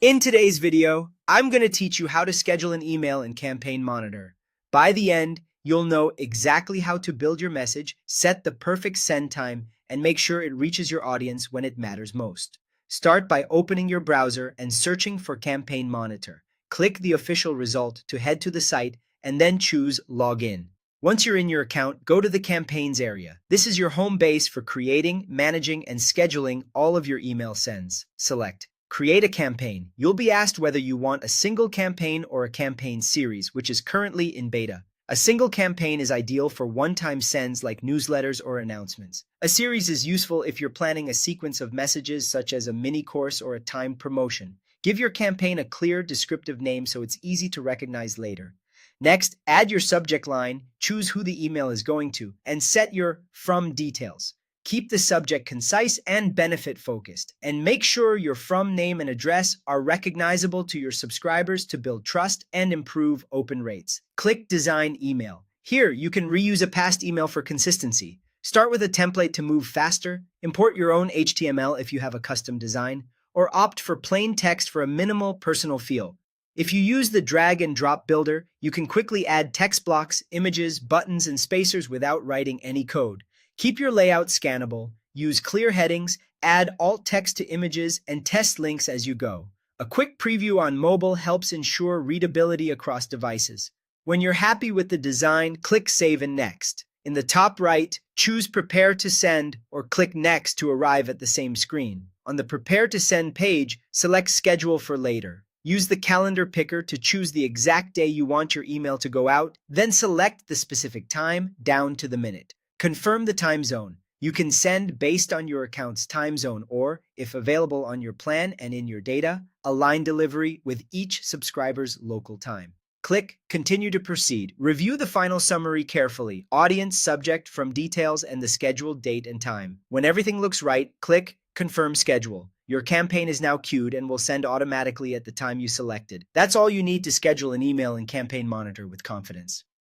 In today's video, I'm going to teach you how to schedule an email in Campaign Monitor. By the end, you'll know exactly how to build your message, set the perfect send time, and make sure it reaches your audience when it matters most. Start by opening your browser and searching for Campaign Monitor. Click the official result to head to the site and then choose Login. Once you're in your account, go to the Campaigns area. This is your home base for creating, managing, and scheduling all of your email sends. Select Create a campaign. You'll be asked whether you want a single campaign or a campaign series, which is currently in beta. A single campaign is ideal for one-time sends like newsletters or announcements. A series is useful if you're planning a sequence of messages such as a mini course or a timed promotion. Give your campaign a clear, descriptive name so it's easy to recognize later. Next, add your subject line, choose who the email is going to, and set your from details. Keep the subject concise and benefit-focused, and make sure your from name and address are recognizable to your subscribers to build trust and improve open rates. Click Design Email. Here, you can reuse a past email for consistency. Start with a template to move faster, import your own HTML if you have a custom design, or opt for plain text for a minimal personal feel. If you use the drag and drop builder, you can quickly add text blocks, images, buttons, and spacers without writing any code. Keep your layout scannable, use clear headings, add alt text to images, and test links as you go. A quick preview on mobile helps ensure readability across devices. When you're happy with the design, click Save and Next. In the top right, choose Prepare to Send or click Next to arrive at the same screen. On the Prepare to Send page, select Schedule for later. Use the calendar picker to choose the exact day you want your email to go out, then select the specific time down to the minute. Confirm the time zone. You can send based on your account's time zone or, if available on your plan and in your data, align delivery with each subscriber's local time. Click Continue to proceed. Review the final summary carefully, audience, subject, from details, and the scheduled date and time. When everything looks right, click Confirm Schedule. Your campaign is now queued and will send automatically at the time you selected. That's all you need to schedule an email in Campaign Monitor with confidence.